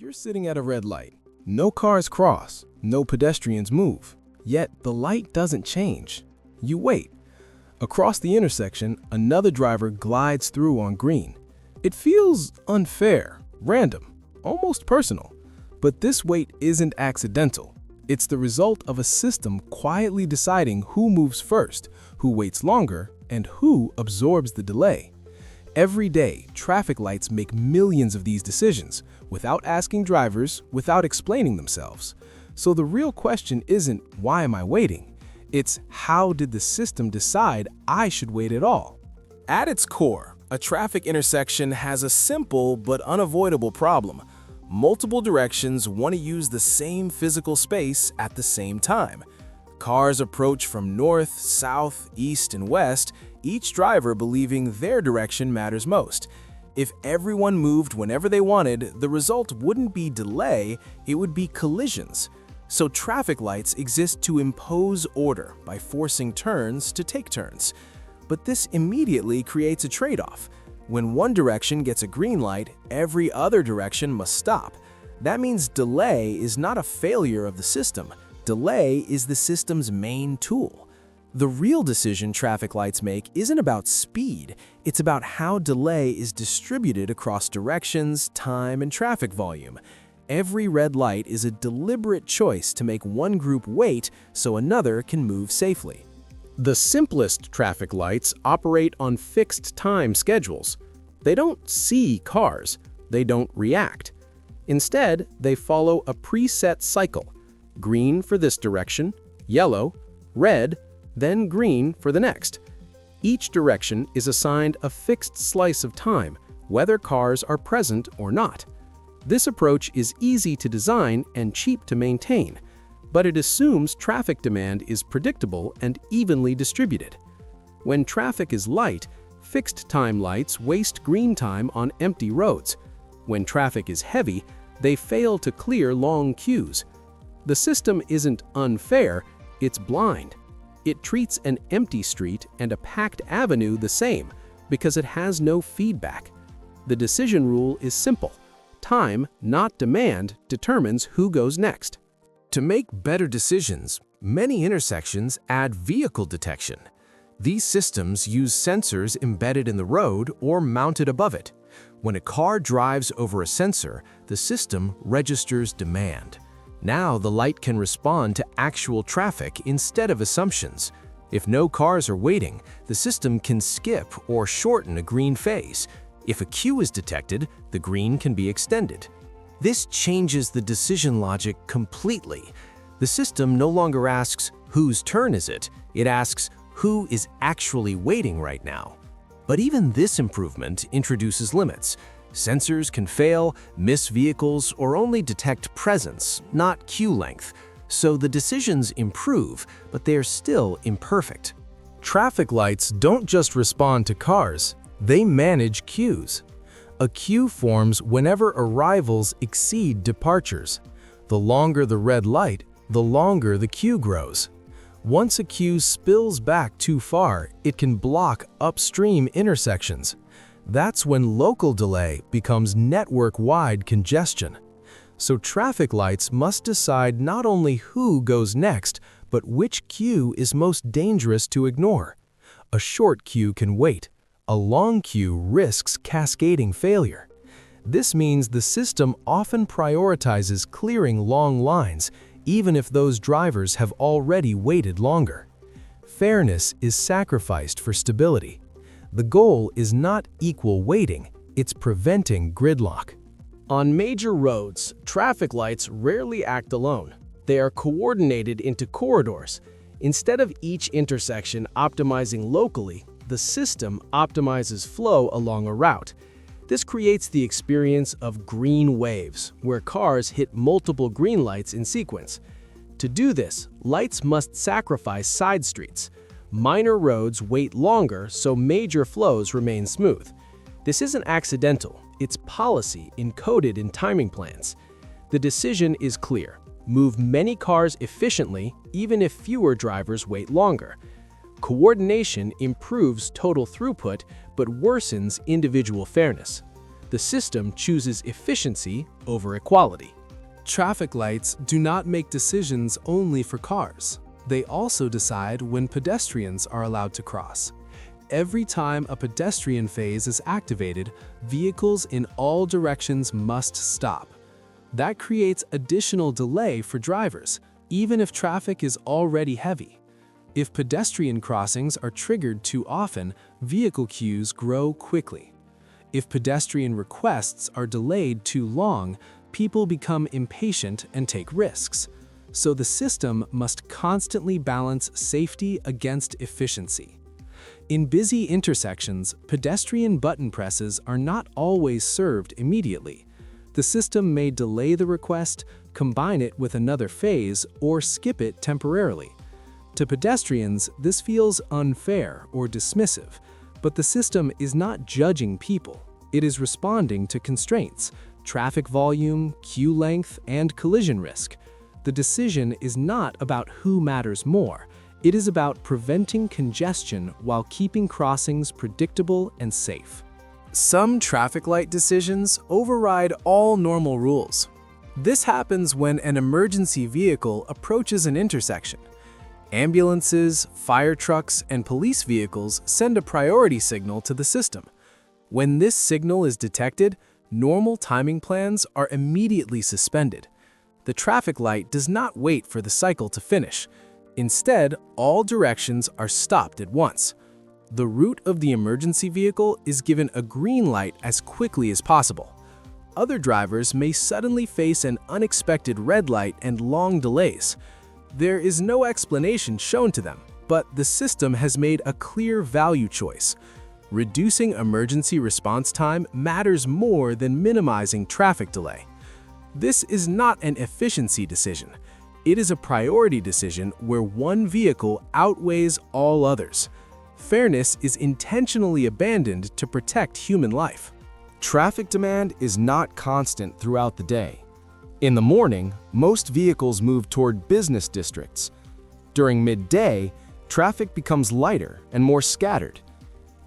You're sitting at a red light. No cars cross, no pedestrians move. Yet the light doesn't change. You wait. Across the intersection, another driver glides through on green. It feels unfair, random, almost personal. But this wait isn't accidental. It's the result of a system quietly deciding who moves first, who waits longer, and who absorbs the delay. Every day, traffic lights make millions of these decisions, without asking drivers, without explaining themselves. So the real question isn't, why am I waiting? It's, how did the system decide I should wait at all? At its core, a traffic intersection has a simple but unavoidable problem. Multiple directions want to use the same physical space at the same time. Cars approach from north, south, east, and west, each driver believing their direction matters most. If everyone moved whenever they wanted, the result wouldn't be delay, it would be collisions. So traffic lights exist to impose order by forcing turns to take turns. But this immediately creates a trade-off. When one direction gets a green light, every other direction must stop. That means delay is not a failure of the system. Delay is the system's main tool. The real decision traffic lights make isn't about speed, it's about how delay is distributed across directions, time, and traffic volume. Every red light is a deliberate choice to make one group wait so another can move safely. The simplest traffic lights operate on fixed time schedules. They don't see cars, they don't react. Instead, they follow a preset cycle: green for this direction, yellow, red, then green for the next. Each direction is assigned a fixed slice of time, whether cars are present or not. This approach is easy to design and cheap to maintain, but it assumes traffic demand is predictable and evenly distributed. When traffic is light, fixed time lights waste green time on empty roads. When traffic is heavy, they fail to clear long queues. The system isn't unfair, it's blind. It treats an empty street and a packed avenue the same because it has no feedback. The decision rule is simple. Time, not demand, determines who goes next. To make better decisions, many intersections add vehicle detection. These systems use sensors embedded in the road or mounted above it. When a car drives over a sensor, the system registers demand. Now the light can respond to actual traffic instead of assumptions. If no cars are waiting, the system can skip or shorten a green phase. If a queue is detected, the green can be extended. This changes the decision logic completely. The system no longer asks, whose turn is it? It asks, who is actually waiting right now? But even this improvement introduces limits. Sensors can fail, miss vehicles, or only detect presence, not queue length. So the decisions improve, but they are still imperfect. Traffic lights don't just respond to cars, they manage queues. A queue forms whenever arrivals exceed departures. The longer the red light, the longer the queue grows. Once a queue spills back too far, it can block upstream intersections. That's when local delay becomes network-wide congestion. So traffic lights must decide not only who goes next, but which queue is most dangerous to ignore. A short queue can wait. A long queue risks cascading failure. This means the system often prioritizes clearing long lines, even if those drivers have already waited longer. Fairness is sacrificed for stability. The goal is not equal waiting, it's preventing gridlock. On major roads, traffic lights rarely act alone. They are coordinated into corridors. Instead of each intersection optimizing locally, the system optimizes flow along a route. This creates the experience of green waves, where cars hit multiple green lights in sequence. To do this, lights must sacrifice side streets. Minor roads wait longer so major flows remain smooth. This isn't accidental, it's policy encoded in timing plans. The decision is clear: move many cars efficiently even if fewer drivers wait longer. Coordination improves total throughput but worsens individual fairness. The system chooses efficiency over equality. Traffic lights do not make decisions only for cars. They also decide when pedestrians are allowed to cross. Every time a pedestrian phase is activated, vehicles in all directions must stop. That creates additional delay for drivers, even if traffic is already heavy. If pedestrian crossings are triggered too often, vehicle queues grow quickly. If pedestrian requests are delayed too long, people become impatient and take risks. So the system must constantly balance safety against efficiency. In busy intersections, pedestrian button presses are not always served immediately. The system may delay the request, combine it with another phase, or skip it temporarily. To pedestrians, this feels unfair or dismissive, but the system is not judging people. It is responding to constraints, traffic volume, queue length, and collision risk. The decision is not about who matters more. It is about preventing congestion while keeping crossings predictable and safe. Some traffic light decisions override all normal rules. This happens when an emergency vehicle approaches an intersection. Ambulances, fire trucks, and police vehicles send a priority signal to the system. When this signal is detected, normal timing plans are immediately suspended. The traffic light does not wait for the cycle to finish. Instead, all directions are stopped at once. The route of the emergency vehicle is given a green light as quickly as possible. Other drivers may suddenly face an unexpected red light and long delays. There is no explanation shown to them, but the system has made a clear value choice. Reducing emergency response time matters more than minimizing traffic delay. This is not an efficiency decision. It is a priority decision where one vehicle outweighs all others. Fairness is intentionally abandoned to protect human life. Traffic demand is not constant throughout the day. In the morning, most vehicles move toward business districts. During midday, traffic becomes lighter and more scattered.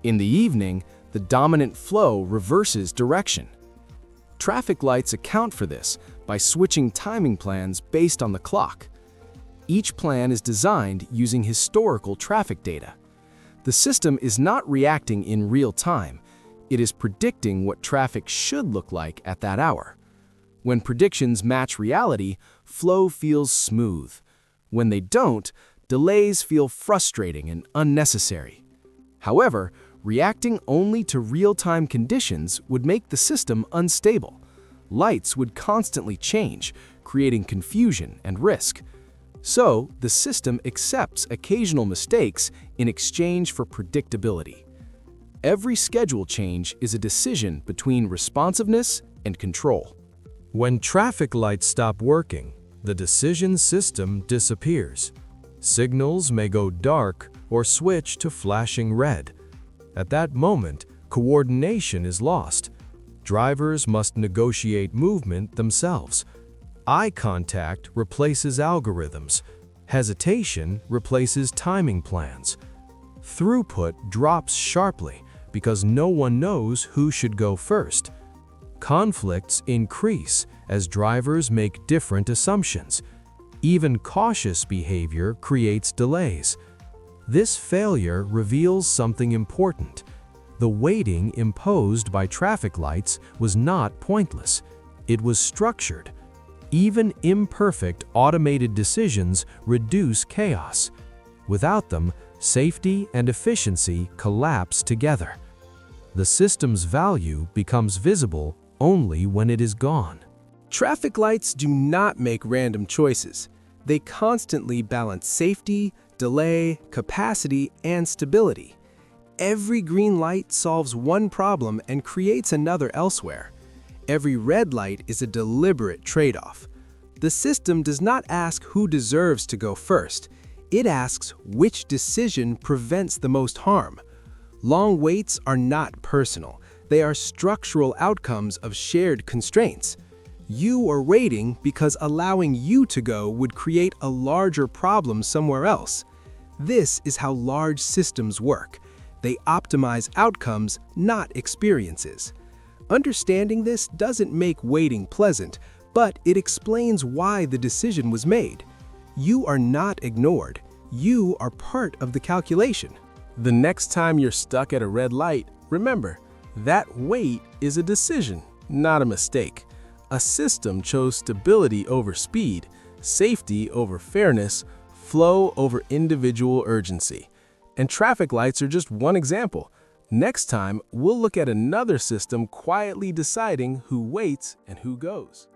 In the evening, the dominant flow reverses direction. Traffic lights account for this by switching timing plans based on the clock. Each plan is designed using historical traffic data. The system is not reacting in real time. It is predicting what traffic should look like at that hour. When predictions match reality, flow feels smooth. When they don't, delays feel frustrating and unnecessary. However, reacting only to real-time conditions would make the system unstable. Lights would constantly change, creating confusion and risk. So, the system accepts occasional mistakes in exchange for predictability. Every schedule change is a decision between responsiveness and control. When traffic lights stop working, the decision system disappears. Signals may go dark or switch to flashing red. At that moment, coordination is lost. Drivers must negotiate movement themselves. Eye contact replaces algorithms. Hesitation replaces timing plans. Throughput drops sharply because no one knows who should go first. Conflicts increase as drivers make different assumptions. Even cautious behavior creates delays. This failure reveals something important. The waiting imposed by traffic lights was not pointless. It was structured. Even imperfect automated decisions reduce chaos. Without them, safety and efficiency collapse together. The system's value becomes visible only when it is gone. Traffic lights do not make random choices. They constantly balance safety, delay, capacity, and stability. Every green light solves one problem and creates another elsewhere. Every red light is a deliberate trade-off. The system does not ask who deserves to go first. It asks which decision prevents the most harm. Long waits are not personal. They are structural outcomes of shared constraints. You are waiting because allowing you to go would create a larger problem somewhere else. This is how large systems work. They optimize outcomes, not experiences. Understanding this doesn't make waiting pleasant, but it explains why the decision was made. You are not ignored. You are part of the calculation. The next time you're stuck at a red light, remember, that wait is a decision, not a mistake. A system chose stability over speed, safety over fairness, flow over individual urgency. And traffic lights are just one example. Next time, we'll look at another system quietly deciding who waits and who goes.